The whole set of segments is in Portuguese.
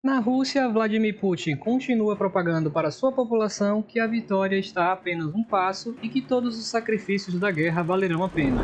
Na Rússia, Vladimir Putin continua propagando para sua população que a vitória está a apenas um passo e que todos os sacrifícios da guerra valerão a pena.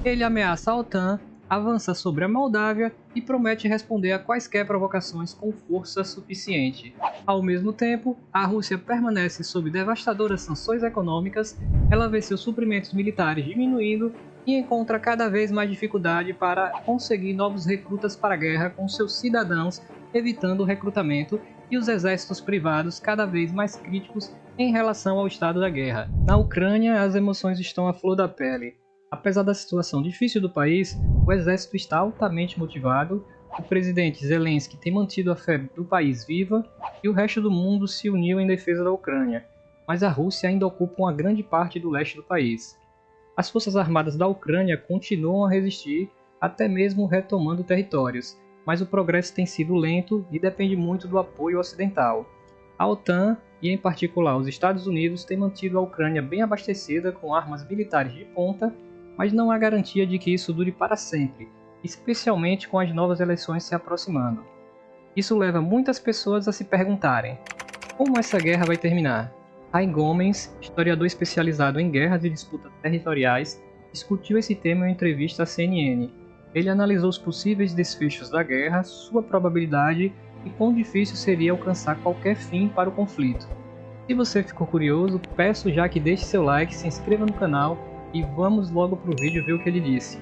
Ele ameaça a OTAN, avança sobre a Moldávia e promete responder a quaisquer provocações com força suficiente. Ao mesmo tempo, a Rússia permanece sob devastadoras sanções econômicas, ela vê seus suprimentos militares diminuindo e encontra cada vez mais dificuldade para conseguir novos recrutas para a guerra com seus cidadãos, evitando o recrutamento e os exércitos privados cada vez mais críticos em relação ao estado da guerra. Na Ucrânia, as emoções estão à flor da pele. Apesar da situação difícil do país, o exército está altamente motivado, o presidente Zelensky tem mantido a fé do país viva e o resto do mundo se uniu em defesa da Ucrânia, mas a Rússia ainda ocupa uma grande parte do leste do país. As forças armadas da Ucrânia continuam a resistir, até mesmo retomando territórios, mas o progresso tem sido lento e depende muito do apoio ocidental. A OTAN, e em particular os Estados Unidos, têm mantido a Ucrânia bem abastecida com armas militares de ponta, mas não há garantia de que isso dure para sempre, especialmente com as novas eleições se aproximando. Isso leva muitas pessoas a se perguntarem: como essa guerra vai terminar? Hein Gomes, historiador especializado em guerras e disputas territoriais, discutiu esse tema em entrevista à CNN. Ele analisou os possíveis desfechos da guerra, sua probabilidade e quão difícil seria alcançar qualquer fim para o conflito. Se você ficou curioso, peço já que deixe seu like, se inscreva no canal e vamos logo para o vídeo ver o que ele disse.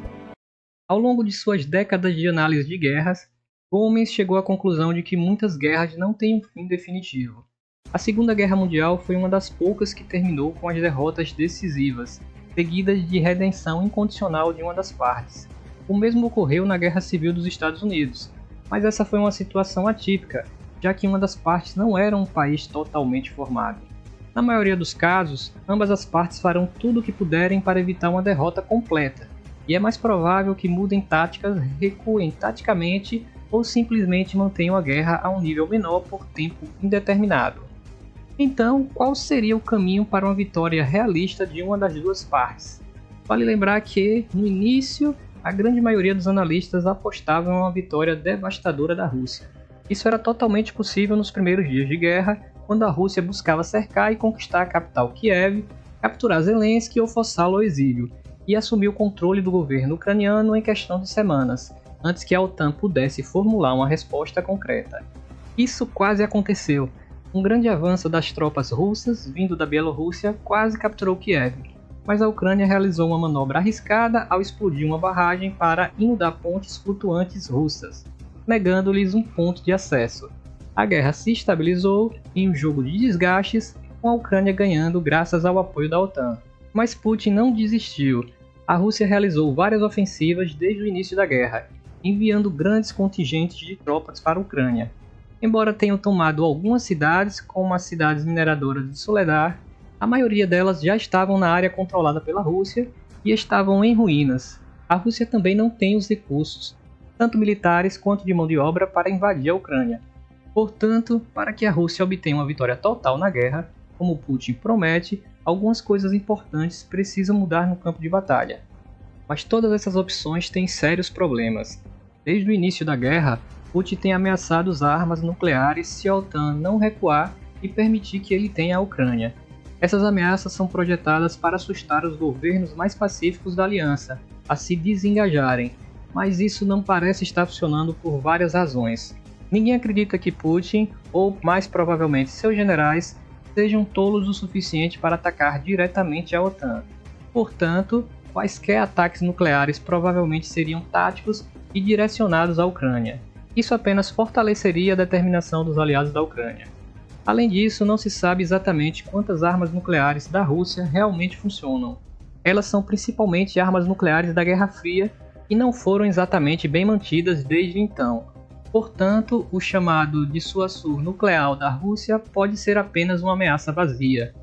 Ao longo de suas décadas de análise de guerras, Gomes chegou à conclusão de que muitas guerras não têm um fim definitivo. A Segunda Guerra Mundial foi uma das poucas que terminou com as derrotas decisivas, seguidas de redenção incondicional de uma das partes. O mesmo ocorreu na Guerra Civil dos Estados Unidos, mas essa foi uma situação atípica, já que uma das partes não era um país totalmente formado. Na maioria dos casos, ambas as partes farão tudo o que puderem para evitar uma derrota completa, e é mais provável que mudem táticas, recuem taticamente ou simplesmente mantenham a guerra a um nível menor por tempo indeterminado. Então, qual seria o caminho para uma vitória realista de uma das duas partes? Vale lembrar que, no início, a grande maioria dos analistas apostavam em uma vitória devastadora da Rússia. Isso era totalmente possível nos primeiros dias de guerra, quando a Rússia buscava cercar e conquistar a capital Kiev, capturar Zelensky ou forçá-lo ao exílio, e assumir o controle do governo ucraniano em questão de semanas, antes que a OTAN pudesse formular uma resposta concreta. Isso quase aconteceu. Um grande avanço das tropas russas, vindo da Bielorrússia, quase capturou Kiev, mas a Ucrânia realizou uma manobra arriscada ao explodir uma barragem para inundar pontes flutuantes russas, negando-lhes um ponto de acesso. A guerra se estabilizou em um jogo de desgastes, com a Ucrânia ganhando graças ao apoio da OTAN. Mas Putin não desistiu. A Rússia realizou várias ofensivas desde o início da guerra, enviando grandes contingentes de tropas para a Ucrânia. Embora tenham tomado algumas cidades, como as cidades mineradoras de Soledar, a maioria delas já estavam na área controlada pela Rússia e estavam em ruínas. A Rússia também não tem os recursos, tanto militares quanto de mão de obra, para invadir a Ucrânia. Portanto, para que a Rússia obtenha uma vitória total na guerra, como Putin promete, algumas coisas importantes precisam mudar no campo de batalha. Mas todas essas opções têm sérios problemas. Desde o início da guerra, Putin tem ameaçado usar armas nucleares se a OTAN não recuar e permitir que ele tenha a Ucrânia. Essas ameaças são projetadas para assustar os governos mais pacíficos da aliança a se desengajarem, mas isso não parece estar funcionando por várias razões. Ninguém acredita que Putin, ou mais provavelmente seus generais, sejam tolos o suficiente para atacar diretamente a OTAN. Portanto, quaisquer ataques nucleares provavelmente seriam táticos e direcionados à Ucrânia. Isso apenas fortaleceria a determinação dos aliados da Ucrânia. Além disso, não se sabe exatamente quantas armas nucleares da Rússia realmente funcionam. Elas são principalmente armas nucleares da Guerra Fria e não foram exatamente bem mantidas desde então. Portanto, o chamado dissuasor nuclear da Rússia pode ser apenas uma ameaça vazia.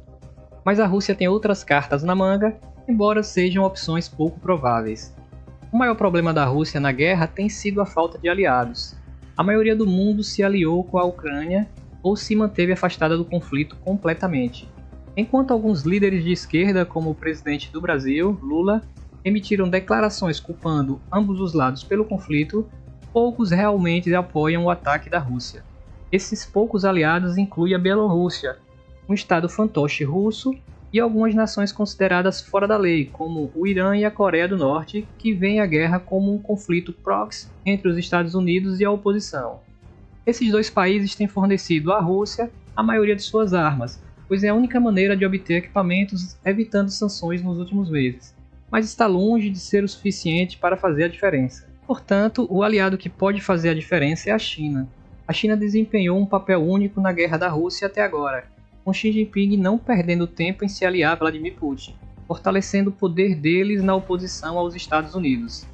Mas a Rússia tem outras cartas na manga, embora sejam opções pouco prováveis. O maior problema da Rússia na guerra tem sido a falta de aliados. A maioria do mundo se aliou com a Ucrânia ou se manteve afastada do conflito completamente. Enquanto alguns líderes de esquerda, como o presidente do Brasil, Lula, emitiram declarações culpando ambos os lados pelo conflito, poucos realmente apoiam o ataque da Rússia. Esses poucos aliados incluem a Bielorrússia, um estado fantoche russo e algumas nações consideradas fora da lei, como o Irã e a Coreia do Norte, que veem a guerra como um conflito proxy entre os Estados Unidos e a oposição. Esses dois países têm fornecido à Rússia a maioria de suas armas, pois é a única maneira de obter equipamentos evitando sanções nos últimos meses, mas está longe de ser o suficiente para fazer a diferença. Portanto, o aliado que pode fazer a diferença é a China. A China desempenhou um papel único na guerra da Rússia até agora, com Xi Jinping não perdendo tempo em se aliar a Vladimir Putin, fortalecendo o poder deles na oposição aos Estados Unidos.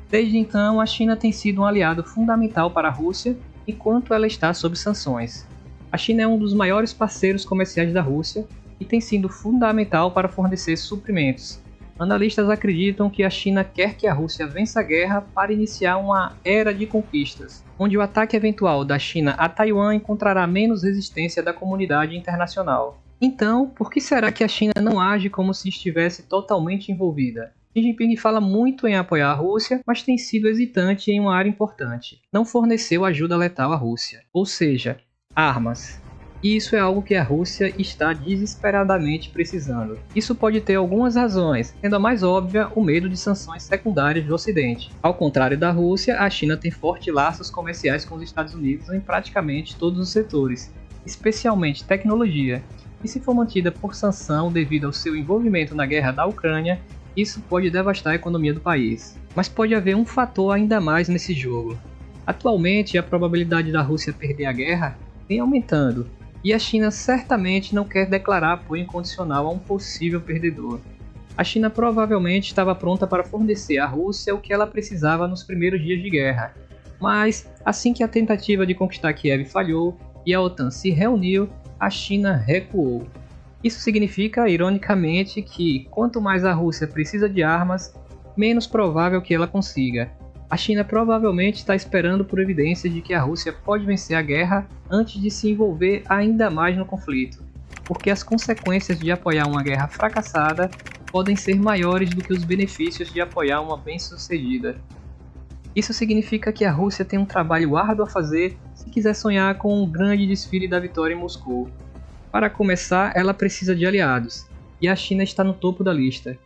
Desde então, a China tem sido um aliado fundamental para a Rússia enquanto ela está sob sanções. A China é um dos maiores parceiros comerciais da Rússia e tem sido fundamental para fornecer suprimentos. Analistas acreditam que a China quer que a Rússia vença a guerra para iniciar uma era de conquistas, onde o ataque eventual da China a Taiwan encontrará menos resistência da comunidade internacional. Então, por que será que a China não age como se estivesse totalmente envolvida? Xi Jinping fala muito em apoiar a Rússia, mas tem sido hesitante em uma área importante. Não forneceu ajuda letal à Rússia, ou seja, armas. E isso é algo que a Rússia está desesperadamente precisando. Isso pode ter algumas razões, sendo a mais óbvia o medo de sanções secundárias do Ocidente. Ao contrário da Rússia, a China tem fortes laços comerciais com os Estados Unidos em praticamente todos os setores, especialmente tecnologia. E se for mantida por sanção devido ao seu envolvimento na guerra da Ucrânia, isso pode devastar a economia do país. Mas pode haver um fator ainda mais nesse jogo. Atualmente, a probabilidade da Rússia perder a guerra vem aumentando, e a China certamente não quer declarar apoio incondicional a um possível perdedor. A China provavelmente estava pronta para fornecer à Rússia o que ela precisava nos primeiros dias de guerra, mas assim que a tentativa de conquistar Kiev falhou e a OTAN se reuniu, a China recuou. Isso significa, ironicamente, que quanto mais a Rússia precisa de armas, menos provável que ela consiga. A China provavelmente está esperando por evidências de que a Rússia pode vencer a guerra antes de se envolver ainda mais no conflito, porque as consequências de apoiar uma guerra fracassada podem ser maiores do que os benefícios de apoiar uma bem-sucedida. Isso significa que a Rússia tem um trabalho árduo a fazer se quiser sonhar com um grande desfile da vitória em Moscou. Para começar, ela precisa de aliados, e a China está no topo da lista.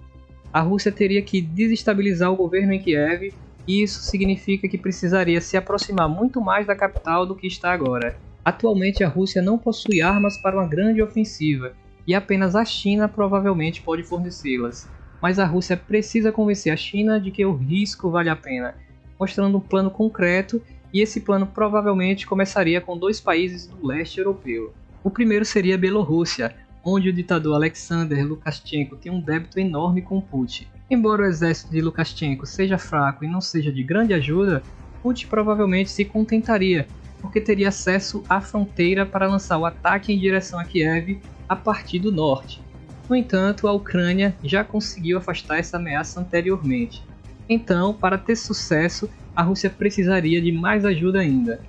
A Rússia teria que desestabilizar o governo em Kiev, e isso significa que precisaria se aproximar muito mais da capital do que está agora. Atualmente a Rússia não possui armas para uma grande ofensiva, e apenas a China provavelmente pode fornecê-las. Mas a Rússia precisa convencer a China de que o risco vale a pena, mostrando um plano concreto, e esse plano provavelmente começaria com dois países do leste europeu. O primeiro seria a Bielorrússia, onde o ditador Alexander Lukashenko tem um débito enorme com Putin. Embora o exército de Lukashenko seja fraco e não seja de grande ajuda, Putin provavelmente se contentaria, porque teria acesso à fronteira para lançar o ataque em direção a Kiev a partir do norte. No entanto, a Ucrânia já conseguiu afastar essa ameaça anteriormente. Então, para ter sucesso, a Rússia precisaria de mais ajuda ainda.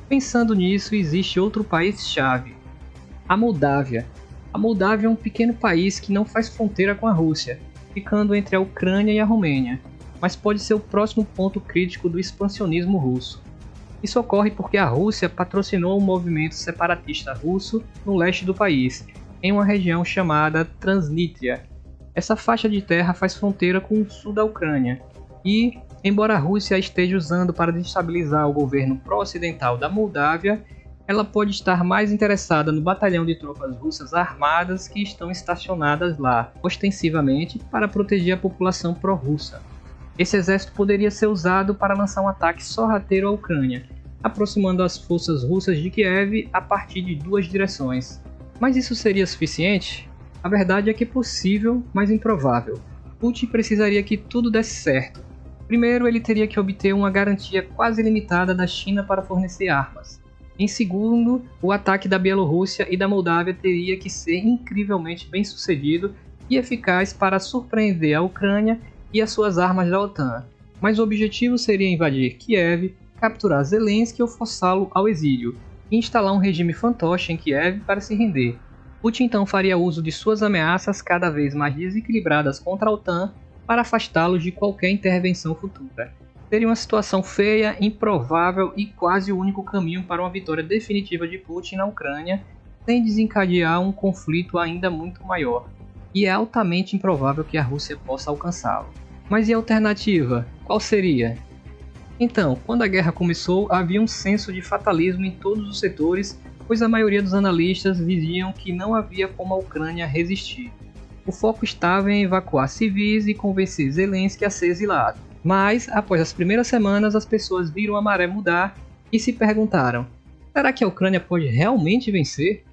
Pensando nisso, existe outro país-chave, a Moldávia. A Moldávia é um pequeno país que não faz fronteira com a Rússia, ficando entre a Ucrânia e a Romênia, mas pode ser o próximo ponto crítico do expansionismo russo. Isso ocorre porque a Rússia patrocinou um movimento separatista russo no leste do país, em uma região chamada Transnistria. Essa faixa de terra faz fronteira com o sul da Ucrânia, e, embora a Rússia a esteja usando para destabilizar o governo pró-ocidental da Moldávia, ela pode estar mais interessada no batalhão de tropas russas armadas que estão estacionadas lá, ostensivamente para proteger a população pró-russa. Esse exército poderia ser usado para lançar um ataque sorrateiro à Ucrânia, aproximando as forças russas de Kiev a partir de duas direções. Mas isso seria suficiente? A verdade é que é possível, mas improvável. Putin precisaria que tudo desse certo. Primeiro, ele teria que obter uma garantia quase ilimitada da China para fornecer armas. Em segundo, o ataque da Bielorrússia e da Moldávia teria que ser incrivelmente bem sucedido e eficaz para surpreender a Ucrânia e as suas armas da OTAN. Mas o objetivo seria invadir Kiev, capturar Zelensky ou forçá-lo ao exílio, e instalar um regime fantoche em Kiev para se render. Putin então faria uso de suas ameaças cada vez mais desequilibradas contra a OTAN para afastá-los de qualquer intervenção futura. Seria uma situação feia, improvável e quase o único caminho para uma vitória definitiva de Putin na Ucrânia, sem desencadear um conflito ainda muito maior. E é altamente improvável que a Rússia possa alcançá-lo. Mas e a alternativa? Qual seria? Então, quando a guerra começou, havia um senso de fatalismo em todos os setores, pois a maioria dos analistas diziam que não havia como a Ucrânia resistir. O foco estava em evacuar civis e convencer Zelensky a ser exilado. Mas, após as primeiras semanas, as pessoas viram a maré mudar e se perguntaram: será que a Ucrânia pode realmente vencer?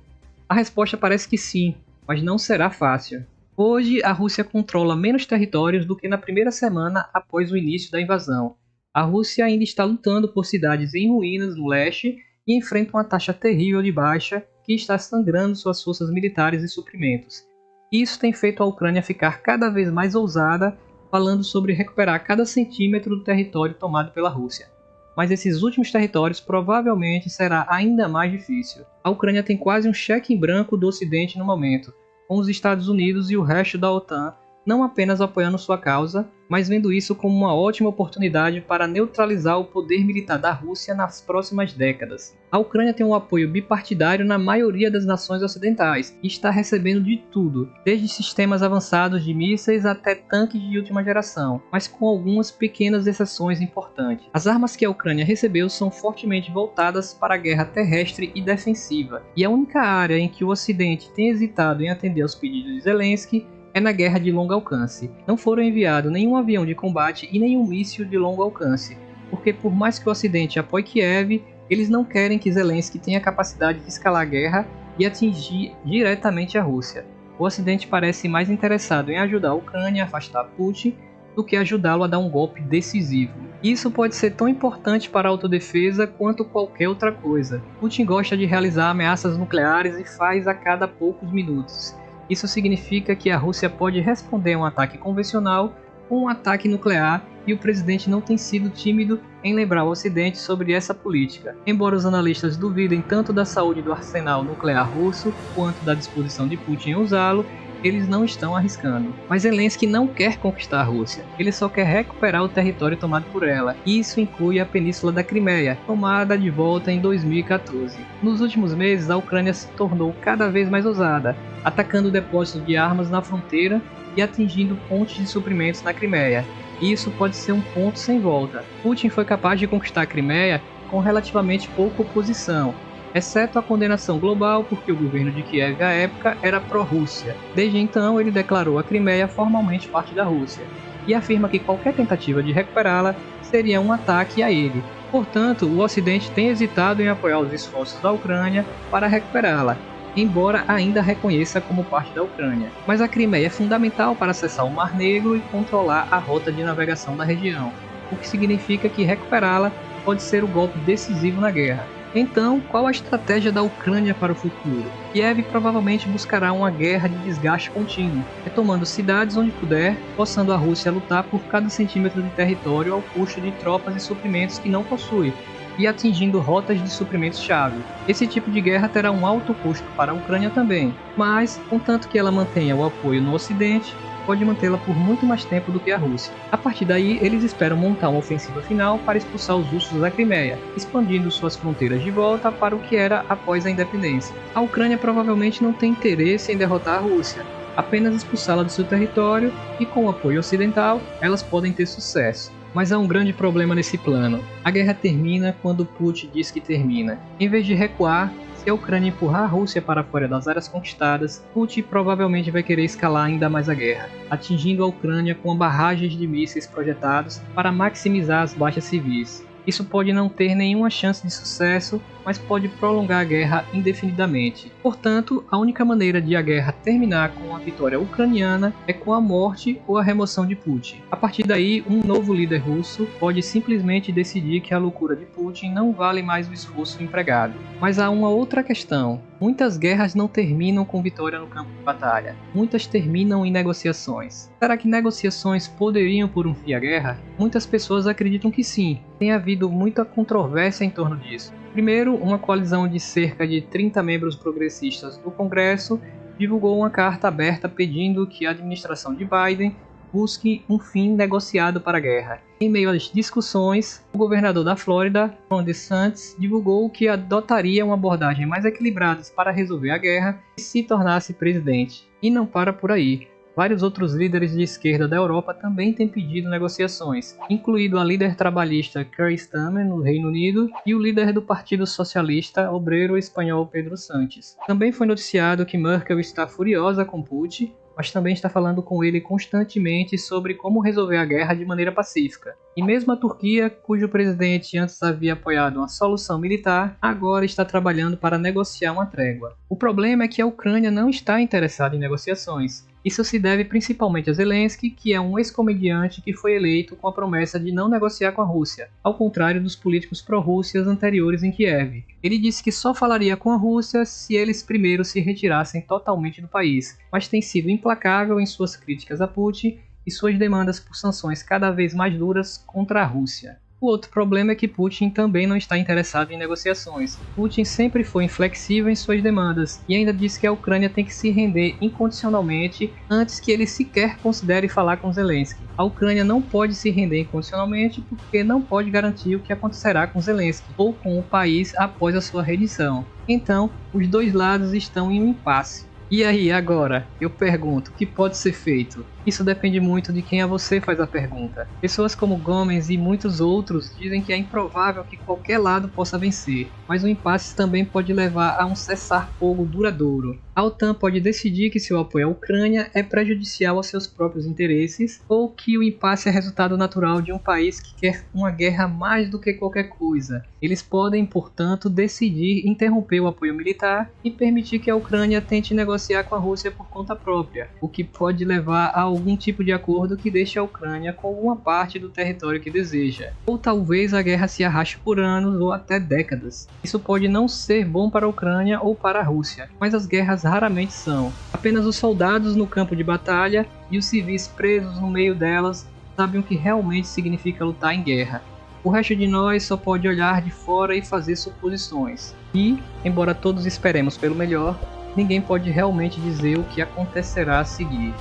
A resposta parece que sim, mas não será fácil. Hoje, a Rússia controla menos territórios do que na primeira semana após o início da invasão. A Rússia ainda está lutando por cidades em ruínas no leste e enfrenta uma taxa terrível de baixa que está sangrando suas forças militares e suprimentos. Isso tem feito a Ucrânia ficar cada vez mais ousada, falando sobre recuperar cada centímetro do território tomado pela Rússia. Mas esses últimos territórios provavelmente será ainda mais difícil. A Ucrânia tem quase um cheque em branco do Ocidente no momento, com os Estados Unidos e o resto da OTAN não apenas apoiando sua causa, mas vendo isso como uma ótima oportunidade para neutralizar o poder militar da Rússia nas próximas décadas. A Ucrânia tem um apoio bipartidário na maioria das nações ocidentais e está recebendo de tudo, desde sistemas avançados de mísseis até tanques de última geração, mas com algumas pequenas exceções importantes. As armas que a Ucrânia recebeu são fortemente voltadas para a guerra terrestre e defensiva, e a única área em que o Ocidente tem hesitado em atender aos pedidos de Zelensky é na guerra de longo alcance. Não foram enviados nenhum avião de combate e nenhum míssil de longo alcance, porque por mais que o Ocidente apoie Kiev, eles não querem que Zelensky tenha capacidade de escalar a guerra e atingir diretamente a Rússia. O Ocidente parece mais interessado em ajudar a Ucrânia a afastar Putin do que ajudá-lo a dar um golpe decisivo. Isso pode ser tão importante para a autodefesa quanto qualquer outra coisa. Putin gosta de realizar ameaças nucleares e faz a cada poucos minutos. Isso significa que a Rússia pode responder a um ataque convencional com um ataque nuclear, e o presidente não tem sido tímido em lembrar o Ocidente sobre essa política. Embora os analistas duvidem tanto da saúde do arsenal nuclear russo quanto da disposição de Putin em usá-lo, eles não estão arriscando. Mas Zelensky não quer conquistar a Rússia, ele só quer recuperar o território tomado por ela, e isso inclui a península da Crimeia, tomada de volta em 2014. Nos últimos meses, a Ucrânia se tornou cada vez mais ousada, atacando depósitos de armas na fronteira e atingindo pontos de suprimentos na Crimeia. E isso pode ser um ponto sem volta. Putin foi capaz de conquistar a Crimeia com relativamente pouca oposição, exceto a condenação global porque o governo de Kiev à época era pró-Rússia. Desde então, ele declarou a Crimeia formalmente parte da Rússia, e afirma que qualquer tentativa de recuperá-la seria um ataque a ele. Portanto, o Ocidente tem hesitado em apoiar os esforços da Ucrânia para recuperá-la, embora ainda reconheça como parte da Ucrânia. Mas a Crimeia é fundamental para acessar o Mar Negro e controlar a rota de navegação da região, o que significa que recuperá-la pode ser o golpe decisivo na guerra. Então, qual a estratégia da Ucrânia para o futuro? Kiev provavelmente buscará uma guerra de desgaste contínuo, retomando cidades onde puder, forçando a Rússia a lutar por cada centímetro de território ao custo de tropas e suprimentos que não possui, e atingindo rotas de suprimentos-chave. Esse tipo de guerra terá um alto custo para a Ucrânia também, mas, contanto que ela mantenha o apoio no Ocidente, pode mantê-la por muito mais tempo do que a Rússia. A partir daí, eles esperam montar uma ofensiva final para expulsar os russos da Crimeia, expandindo suas fronteiras de volta para o que era após a independência. A Ucrânia provavelmente não tem interesse em derrotar a Rússia, apenas expulsá-la do seu território, e com o apoio ocidental, elas podem ter sucesso. Mas há um grande problema nesse plano. A guerra termina quando Putin diz que termina. Em vez de recuar, se a Ucrânia empurrar a Rússia para fora das áreas conquistadas, Putin provavelmente vai querer escalar ainda mais a guerra, atingindo a Ucrânia com barragens de mísseis projetados para maximizar as baixas civis. Isso pode não ter nenhuma chance de sucesso, mas pode prolongar a guerra indefinidamente. Portanto, a única maneira de a guerra terminar com uma vitória ucraniana é com a morte ou a remoção de Putin. A partir daí, um novo líder russo pode simplesmente decidir que a loucura de Putin não vale mais o esforço empregado. Mas há uma outra questão. Muitas guerras não terminam com vitória no campo de batalha. Muitas terminam em negociações. Será que negociações poderiam pôr um fim à guerra? Muitas pessoas acreditam que sim. Tem havido muita controvérsia em torno disso. Primeiro, uma coalizão de cerca de 30 membros progressistas do Congresso divulgou uma carta aberta pedindo que a administração de Biden busque um fim negociado para a guerra. Em meio às discussões, o governador da Flórida, Ron DeSantis, divulgou que adotaria uma abordagem mais equilibrada para resolver a guerra se se tornasse presidente. E não para por aí. Vários outros líderes de esquerda da Europa também têm pedido negociações, incluindo a líder trabalhista Keir Starmer no Reino Unido e o líder do Partido Socialista Obreiro Espanhol Pedro Sánchez. Também foi noticiado que Merkel está furiosa com Putin, mas também está falando com ele constantemente sobre como resolver a guerra de maneira pacífica. E mesmo a Turquia, cujo presidente antes havia apoiado uma solução militar, agora está trabalhando para negociar uma trégua. O problema é que a Ucrânia não está interessada em negociações. Isso se deve principalmente a Zelensky, que é um ex-comediante que foi eleito com a promessa de não negociar com a Rússia, ao contrário dos políticos pró-Rússia anteriores em Kiev. Ele disse que só falaria com a Rússia se eles primeiro se retirassem totalmente do país, mas tem sido implacável em suas críticas a Putin e suas demandas por sanções cada vez mais duras contra a Rússia. O outro problema é que Putin também não está interessado em negociações. Putin sempre foi inflexível em suas demandas e ainda disse que a Ucrânia tem que se render incondicionalmente antes que ele sequer considere falar com Zelensky. A Ucrânia não pode se render incondicionalmente porque não pode garantir o que acontecerá com Zelensky ou com o país após a sua rendição. Então, os dois lados estão em um impasse. E aí, agora, eu pergunto, o que pode ser feito? Isso depende muito de quem a você faz a pergunta. Pessoas como Gomes e muitos outros dizem que é improvável que qualquer lado possa vencer, mas o impasse também pode levar a um cessar-fogo duradouro. A OTAN pode decidir que seu apoio à Ucrânia é prejudicial aos seus próprios interesses, ou que o impasse é resultado natural de um país que quer uma guerra mais do que qualquer coisa. Eles podem, portanto, decidir interromper o apoio militar e permitir que a Ucrânia tente negociar com a Rússia por conta própria, o que pode levar a algum tipo de acordo que deixe a Ucrânia com uma parte do território que deseja. Ou talvez a guerra se arraste por anos ou até décadas. Isso pode não ser bom para a Ucrânia ou para a Rússia, mas as guerras raramente são. Apenas os soldados no campo de batalha e os civis presos no meio delas sabem o que realmente significa lutar em guerra. O resto de nós só pode olhar de fora e fazer suposições. E, embora todos esperemos pelo melhor, ninguém pode realmente dizer o que acontecerá a seguir.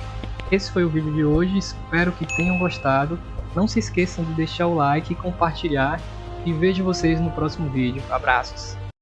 Esse foi o vídeo de hoje, espero que tenham gostado. Não se esqueçam de deixar o like e compartilhar. E vejo vocês no próximo vídeo. Abraços!